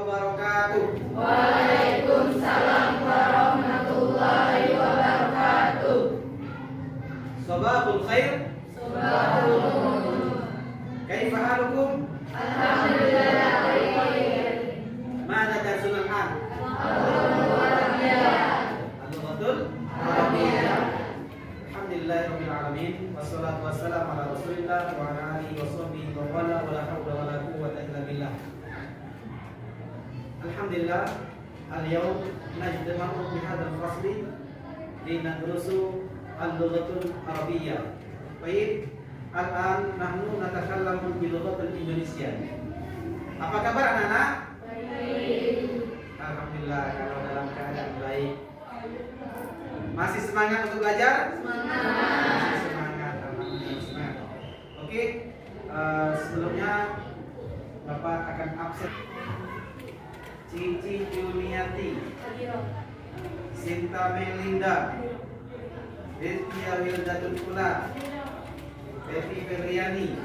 wabarakatuh. Waalaikumsalam warahmatullahi wabarakatuh. Sabahul khair. Sabahul nur. Kaifa halukum? Alhamdulillah khair. Mana darsul an? Al-Lughatul Arabiyah. Alhamdulillahirabbil alamin wassalatu wassalamu ala Rasulillah wa ala alihi washabbihi wa wala wala haula wala quwwata illa billah. Alhamdulillah al-yawm najtama'u fi hadzal fasli linadrusu al-lughatul arabiyyah. Baik, al-an nahnu natakallamu bil lughatil indonesia. Apa kabar anak-anak? Baik. Alhamdulillah kalau dalam keadaan baik. Masih semangat untuk belajar? Semangat. Masih semangat, alhamdulillah semangat. Oke, sebelumnya Bapak akan absen. Cici Juniati, Sinta Melinda, Rizkia Wildatul Kula, Devi Febriani,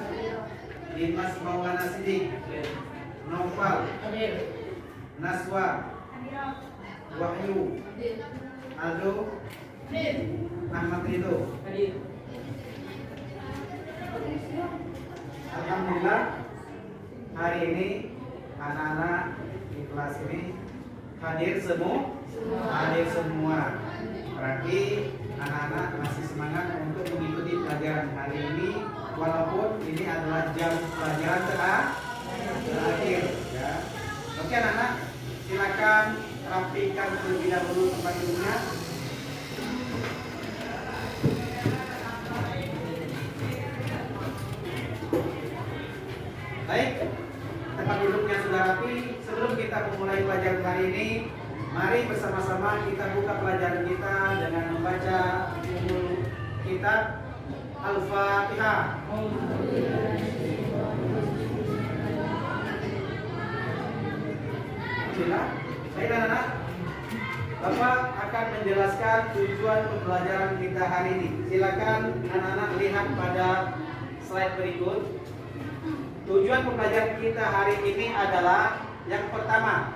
Dimas Maulana Sidik, Noval, Naswa, Wahyu, Aldo, Ahmad Ridho. Alhamdulillah hari ini anak-anak di kelas ini hadir semua. Berarti anak-anak masih semangat untuk mengikuti pelajaran hari ini, walaupun ini adalah jam pelajaran terakhir ya. Oke anak-anak, silakan rapikan terlebih dahulu tempat duduknya. Baik, tempat duduknya sudah rapi. Sebelum kita memulai pelajaran hari ini, mari bersama-sama kita buka pelajaran kita dengan membaca kitab Al-Fatihah. Alhamdulillah. Baik anak-anak, Bapak akan menjelaskan tujuan pembelajaran kita hari ini. Silakan anak-anak lihat pada slide berikut. Tujuan pembelajaran kita hari ini adalah yang pertama,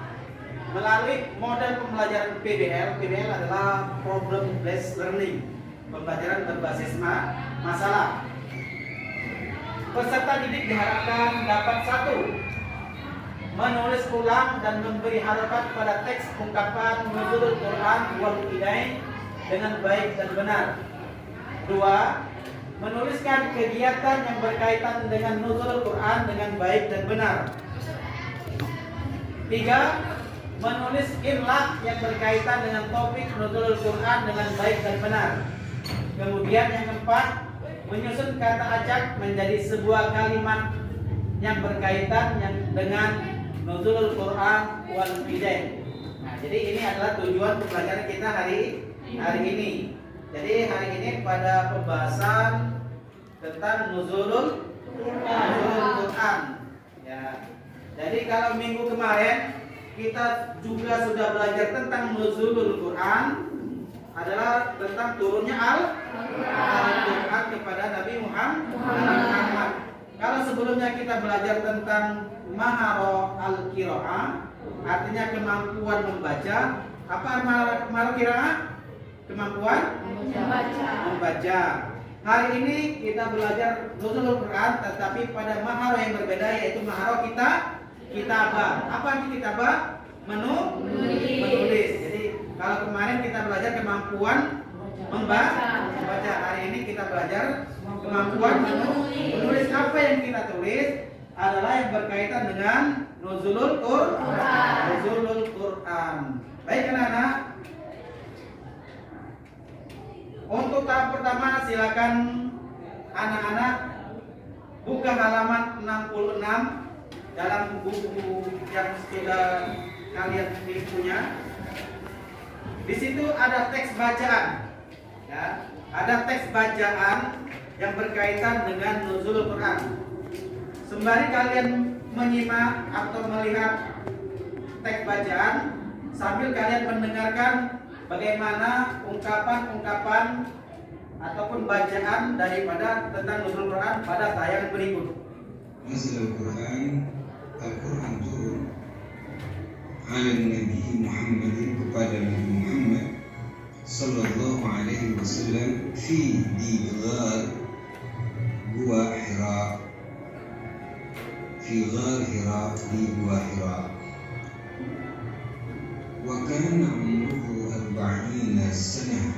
melalui model pembelajaran PBL. PBL adalah Problem Based Learning, pembelajaran berbasis masalah. Peserta didik diharapkan dapat satu, menulis ulang dan memberi harapan pada teks ungkapan nuzulul Quran wal Hidayah dengan baik dan benar. Dua, menuliskan kegiatan yang berkaitan dengan nuzulul Quran dengan baik dan benar. Tiga, menulis imla yang berkaitan dengan topik nuzulul Quran dengan baik dan benar. Kemudian yang keempat, menyusun kata acak menjadi sebuah kalimat yang berkaitan dengan nuzulul Quran wal Hidayah. Nah, jadi ini adalah tujuan pembelajaran kita hari ini. Jadi hari ini pada pembahasan tentang nuzulul Quran. Ya. Jadi kalau minggu kemarin kita juga sudah belajar tentang nuzulul Quran, adalah tentang turunnya Al-Quran kepada Nabi Muhammad. Kalau sebelumnya kita belajar tentang maharo al-qiraah, artinya kemampuan membaca. Apa maharo qiraah? Kemampuan membaca. Hari ini kita belajar nuzulul Quran, tetapi pada maharo yang berbeda, yaitu maharo kitabah. Apa arti kitabah? Menulis. Jadi kalau kemarin kita belajar kemampuan membaca. Hari ini kita belajar kemampuan menulis. Apa yang kita tulis adalah yang berkaitan dengan nuzulul Quran. Baik anak-anak. Untuk tahap pertama, silakan anak-anak buka halaman 66 dalam buku yang sudah kalian punya. Di situ ada teks bacaan, ya, ada teks bacaan yang berkaitan dengan nuzulul Quran. Sembari kalian menyimak atau melihat teks bacaan, sambil kalian mendengarkan bagaimana ungkapan-ungkapan ataupun bacaan daripada tentang nuzulul Quran pada tayangan berikut. Nazil Al-Quran turun ala Nabi Muhammad, kepada Nabi Muhammad sallallahu alaihi wasallam di ghar Gua Hira, di Gua Hira. Wa kana umruhu 40 sanah.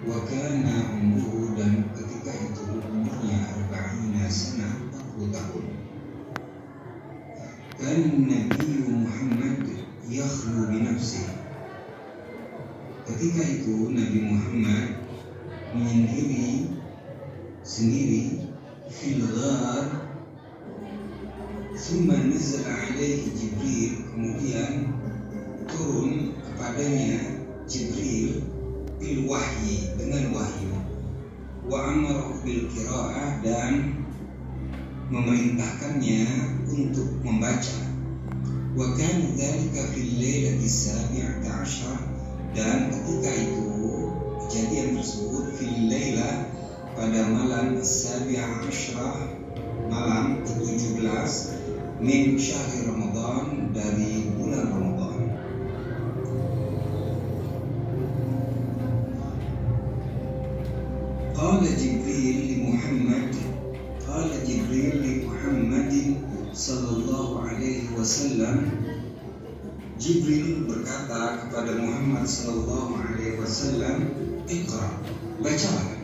Wa kana umruhu, dan ketika itu umurnya 40 sanah, 40 tahun. Kan Nabi Muhammad yakhlu bi nafsihi. Ketika itu Nabi Muhammad menyendiri sendiri fil ghar. Thumma nazala alaihi Jibril, kemudian turun kepadanya Jibril bil wahyi, dengan wahyu. Wa amara bil qiraah, dan memerintahkannya untuk membaca. Wa kana dzalika fil lailati sabi'ata asyara, dan ketika itu kejadian tersebut fil laila, pada malam sabi'ah asyara, malam ke-17 min syahri Ramadan, dari bulan Ramadan. Qala Jibril li Muhammadin sallallahu alaihi wasallam. Jibril berkata kepada Muhammad sallallahu alaihi wasallam, "Iqra, bacalah."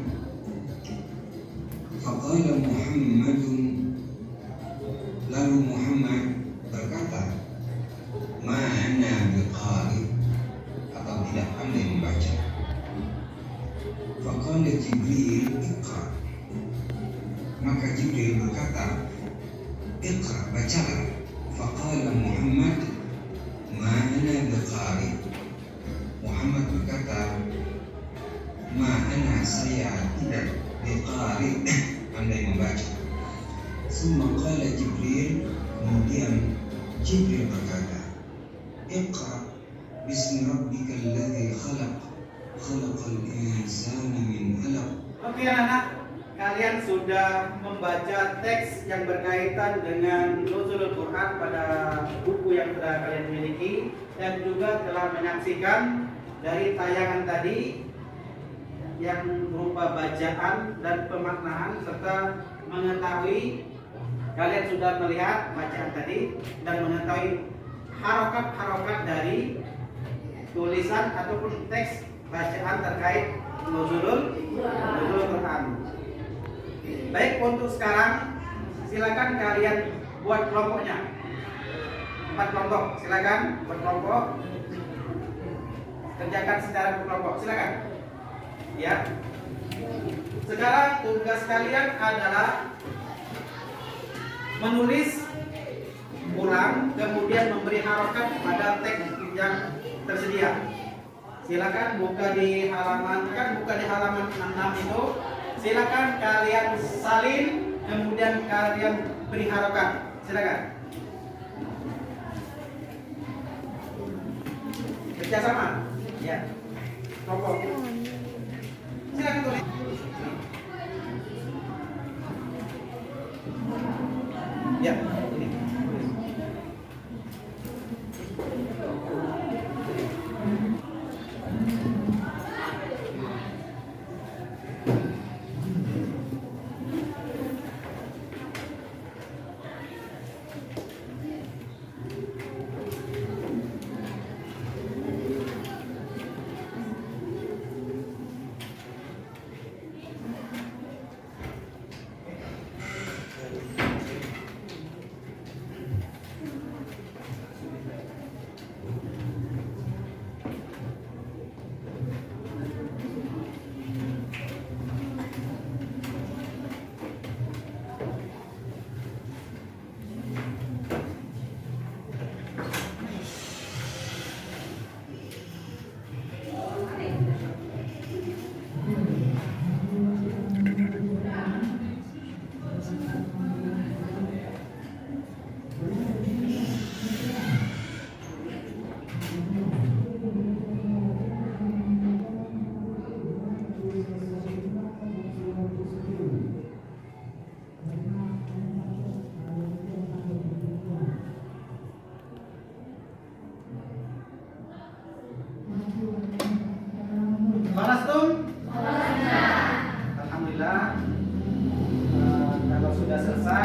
Faqala Muhammadun, lalu Muhammad berkata, "Ma ana biqari," atau tidak pandai membaca. Faqala Jibril, "Iqra." Maka Jibril berkata, "Iqra, bacalah." Faqala Muhammad, "Ma ana biqari." Muhammad berkata, "Ma ana, saya tidak biqari, pandai membaca." Summa qala Jibril, kemudian Jibril berkata, "Iqra bismi rabbikal ladzi khalaqal insana min 'alaq." Oke anak-anak, kalian sudah membaca teks yang berkaitan dengan nuzulul Quran pada buku yang telah kalian miliki, dan juga telah menyaksikan dari tayangan tadi yang berupa bacaan dan pemaknaan, serta mengetahui, kalian sudah melihat bacaan tadi dan mengetahui harokat-harokat dari tulisan ataupun teks bacaan terkait nuzulul Quran. Baik, untuk sekarang silakan kalian buat kelompoknya. 4 kelompok, silakan buat kelompok. Kerjakan secara berkelompok, silakan. Ya. Sekarang tugas kalian adalah menulis ulang, kemudian memberi harokat pada teks yang tersedia. Silakan buka di halaman 6 itu. Silakan kalian salin, kemudian kalian beri harokat. Silakan. Kerjasama. Ya. Kelompok. Silakan tulis. Ya. Ini.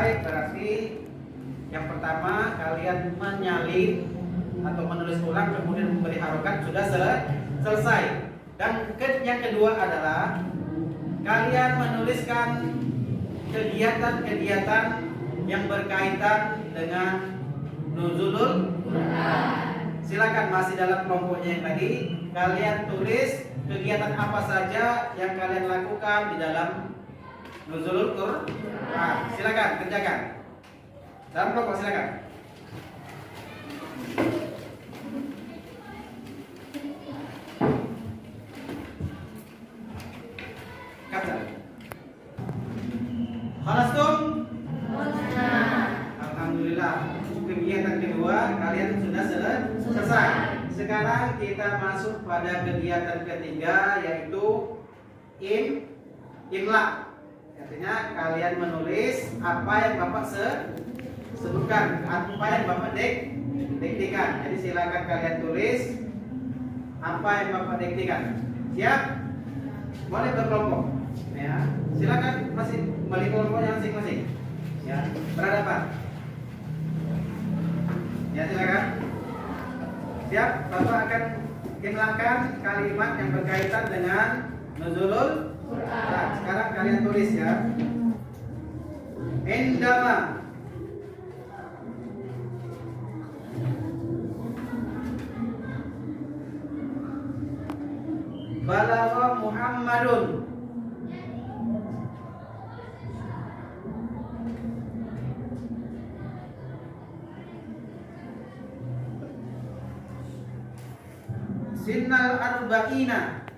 baik, berarti yang pertama kalian menyalin atau menulis ulang kemudian memberi harokat sudah selesai. Dan yang kedua adalah kalian menuliskan kegiatan-kegiatan yang berkaitan dengan nuzulul Quran. Silakan masih dalam kelompoknya yang tadi, kalian tulis kegiatan apa saja yang kalian lakukan di dalam nuzulul Quran. Silakan kerjakan. Dalam kelompok silakan. Kata. Khalastum? Alhamdulillah. Kegiatan kedua kalian sudah selesai. Sekarang kita masuk pada kegiatan ketiga, yaitu imla. Artinya kalian menulis apa yang Bapak sebutkan, apa yang Bapak diktikan. Jadi silakan kalian tulis apa yang Bapak diktikan. Siap? Boleh berkelompok. Ya, silakan masih balik kelompoknya masing-masing. Ya, berhadapan. Ya, silakan. Siap? Bapak akan imlakan kalimat yang berkaitan dengan nuzulul Quran. Sekarang kalian tulis ya. Indama balagha Muhammadun sinnal arba'ina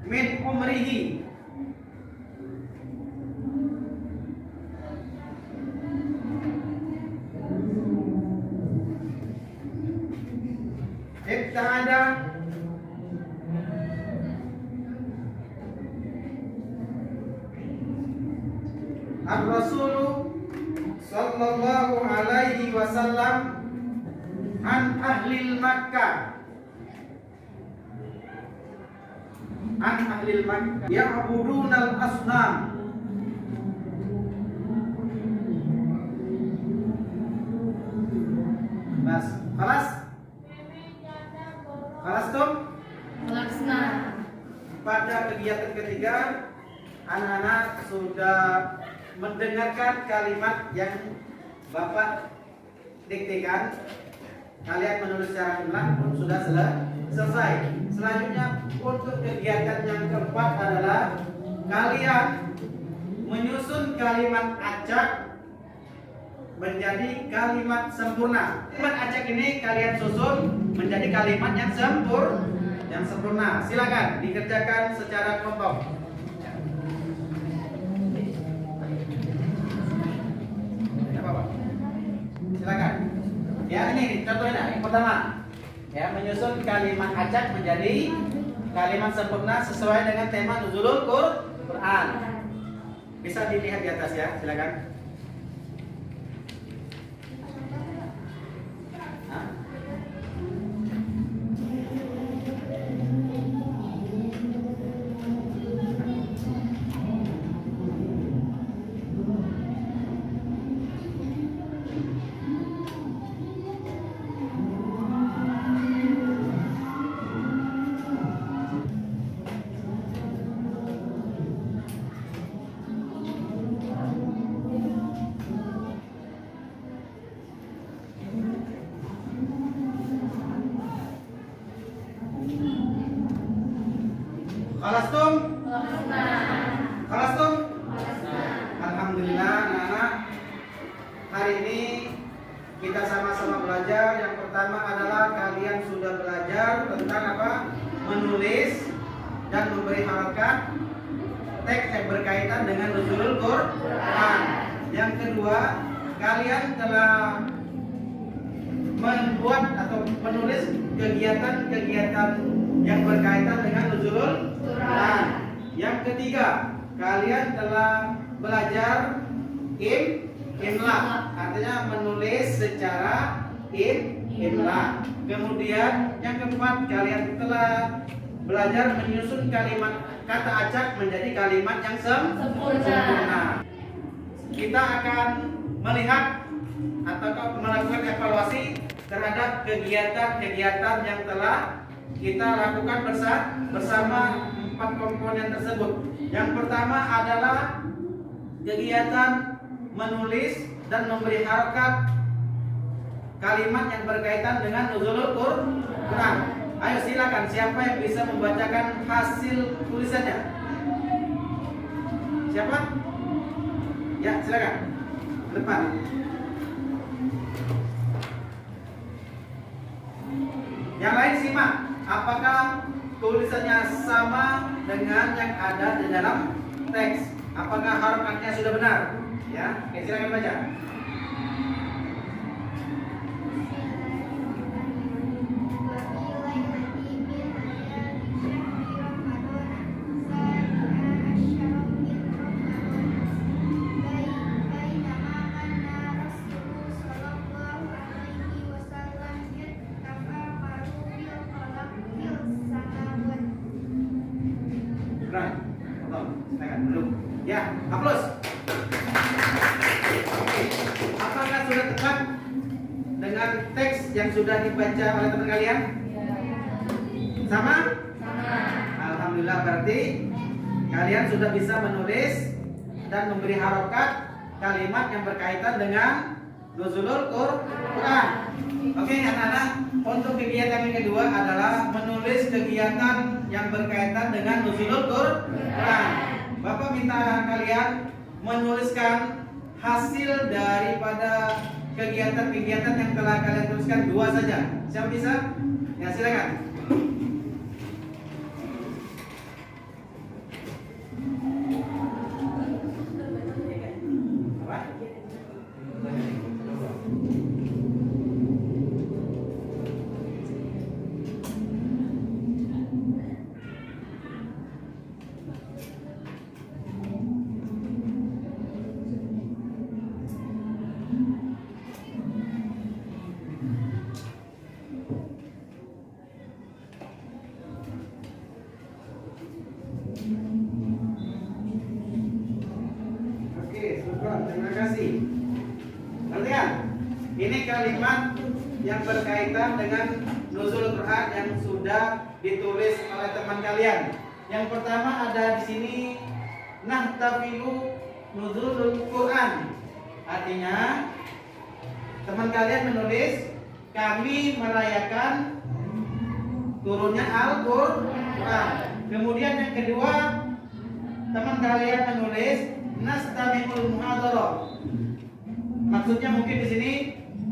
min umrihi ibtada Ar-Rasul sallallahu alaihi wasallam an ahlil Makkah ya'budunal asnam bas khalas tuh pada kegiatan ketiga anak-anak sudah mendengarkan kalimat yang Bapak diktikan. Kalian menulis secara imla pun sudah selesai. Selanjutnya untuk kegiatan yang keempat adalah kalian menyusun kalimat acak menjadi kalimat sempurna. Kalimat acak ini kalian susun menjadi kalimat yang sempurna. Silakan dikerjakan secara kelompok. Silakan. Ya, ini contohnya yang pertama. Ya, menyusun kalimat acak menjadi kalimat sempurna sesuai dengan tema nuzulul Quran. Bisa dilihat di atas ya, silakan. Khalastum? Khalastum? Alhamdulillah anak-anak. Hari ini kita sama-sama belajar. Yang pertama adalah kalian sudah belajar tentang apa? Menulis dan memberi harokat teks yang berkaitan dengan nuzulul Quran. Yang kedua, kalian telah membuat atau menulis kegiatan-kegiatan yang berkaitan dengan nuzulul Quran. Yang ketiga, kalian telah belajar imla, artinya menulis secara imla. Kemudian yang keempat, kalian telah belajar menyusun kalimat kata acak menjadi kalimat yang sempurna. Kita akan melihat atau melakukan evaluasi terhadap kegiatan-kegiatan yang telah kita lakukan bersama 4 komponen tersebut. Yang pertama adalah kegiatan menulis dan memberi harokat kalimat yang berkaitan dengan nuzulul Quran. Ayo silakan, siapa yang bisa membacakan hasil tulisannya? Siapa? Ya, silakan. Depan. Yang lain simak. Apakah tulisannya sama dengan yang ada di dalam teks? Apakah harokatnya sudah benar? Ya, oke, silakan baca. Ya, aplaus. Oke. Apakah sudah tepat dengan teks yang sudah dibaca oleh teman kalian? Sama? Alhamdulillah, berarti kalian sudah bisa menulis dan memberi harokat kalimat yang berkaitan dengan nuzulul Quran. Oke, anak-anak, untuk kegiatan yang kedua adalah menulis kegiatan yang berkaitan dengan nuzulul Quran. Bapak minta kalian menuliskan hasil daripada kegiatan-kegiatan yang telah kalian tuliskan 2 saja. Siapa bisa? Ya, silakan. Terima kasih. Perhatikan, ini kalimat yang berkaitan dengan nuzul Quran yang sudah ditulis oleh teman kalian. Yang pertama ada di sini nahtafilu nuzulul Quran. Artinya teman kalian menulis kami merayakan turunnya Al-Quran. Kemudian yang kedua, teman kalian menulis nastami'ul muhadharah. Maksudnya mungkin di sini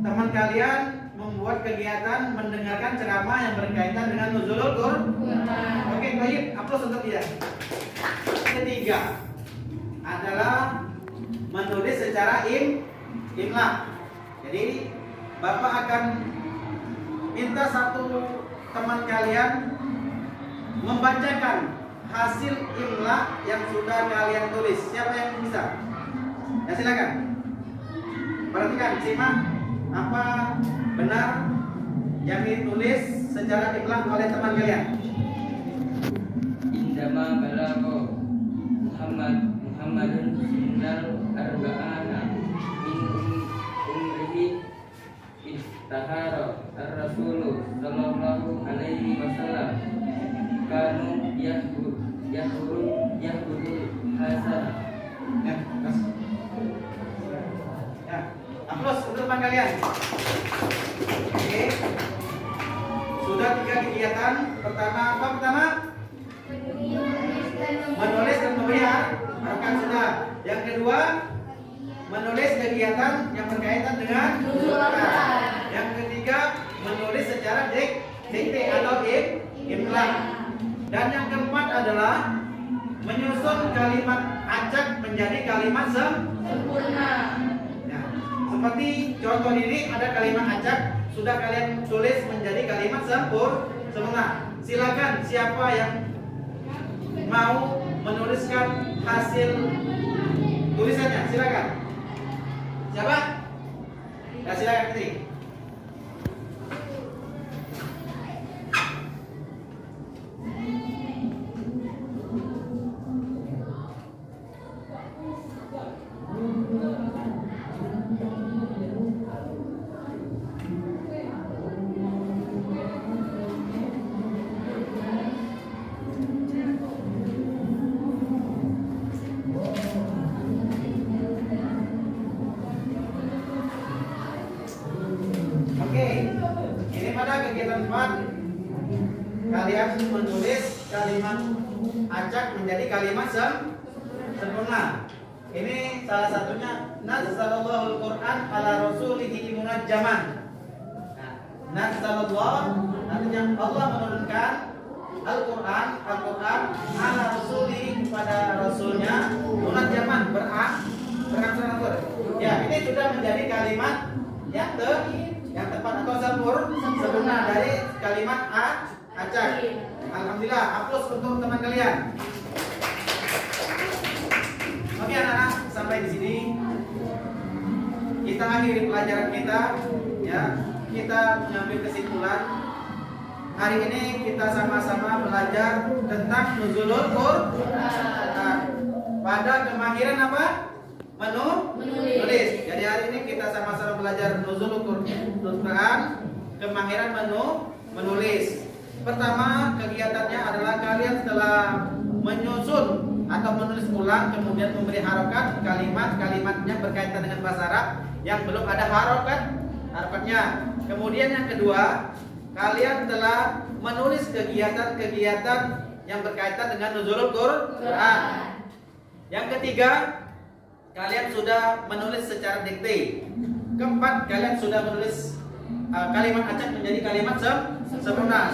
teman kalian membuat kegiatan mendengarkan ceramah yang berkaitan dengan nuzulul Quran. Oke, baik, aplaus untuk dia. Ketiga adalah menulis secara imla. Jadi Bapak akan minta satu teman kalian membacakan hasil imla yang sudah kalian tulis. Siapa yang bisa? Ya, silakan. Perhatikan, simak apa benar yang ditulis secara imla oleh teman kalian. Indama balagho Muhammadun sinnal arba'ana min umrihi istahara ar-rasulu sallallahu alaihi wasallam kanu yahuru hasan. Ya, ya, aplaus untuk teman kalian. Oke, sudah 3 kegiatan. Pertama apa? Menulis dan memberi harokat sudah. Yang kedua, menulis kegiatan yang berkaitan dengan Quran. Yang ketiga, menulis secara dikte atau imla. Dan yang keempat adalah menyusun kalimat acak menjadi kalimat sempurna. Ya, seperti contoh ini ada kalimat acak sudah kalian tulis menjadi kalimat sempurna. Silakan, siapa yang mau menuliskan hasil tulisannya? Silakan. Siapa? Ya, silakan. pada kegiatan 4 kalian menulis kalimat acak menjadi kalimat sempurna. Ini salah satunya nazzalallahu al-Qur'an ala rasulihi munajjaman. Nazzalallahu artinya Allah menurunkan Al-Quran ala rasulihi kepada rasulnya munajjaman berangsur-angsur. Ya, ini sudah menjadi kalimat yang tepat atau sempurna dari kalimat acak. Alhamdulillah, aplaus untuk teman kalian. Oke anak-anak, sampai di sini kita akhiri pelajaran kita. Ya, kita mengambil kesimpulan. Hari ini kita sama-sama belajar tentang nuzulul Quran. Pada kemahiran apa? Menulis. Jadi hari ini kita sama-sama belajar nuzulul Quran, kemahiran menulis. Pertama, kegiatannya adalah kalian setelah menyusun atau menulis ulang, kemudian memberi harokat kalimat-kalimatnya berkaitan dengan bahasa Arab yang belum ada harokatnya. Kemudian yang kedua, kalian telah menulis kegiatan-kegiatan yang berkaitan dengan nuzulul Quran. Yang ketiga, kalian sudah menulis secara dikte. Keempat, kalian sudah menulis kalimat acak menjadi kalimat sempurna.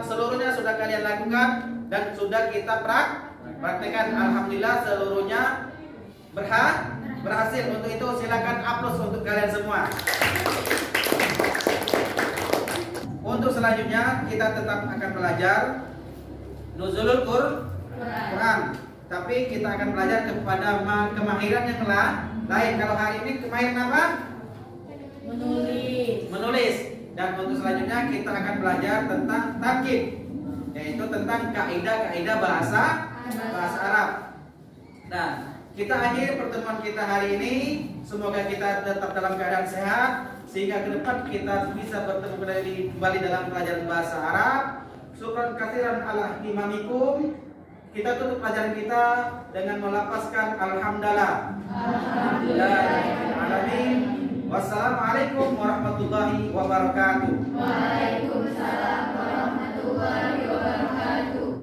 Seluruhnya sudah kalian lakukan dan sudah kita praktekkan. Alhamdulillah seluruhnya berhasil. Untuk itu silakan aplaus untuk kalian semua. Untuk selanjutnya kita tetap akan belajar nuzulul Quran, tapi kita akan belajar kepada kemahiran yang lain. Kalau hari ini kemahiran apa? Menulis. Dan untuk selanjutnya kita akan belajar tentang tarkib, yaitu tentang kaidah-kaidah bahasa Arab. Nah, kita akhiri pertemuan kita hari ini. Semoga kita tetap dalam keadaan sehat, sehingga ke depan kita bisa bertemu kembali dalam pelajaran bahasa Arab. Syukran katsiran ala imamikum. Kita tutup pelajaran kita dengan melapaskan alhamdulillah. Alhamdulillah. Wassalamualaikum warahmatullahi wabarakatuh.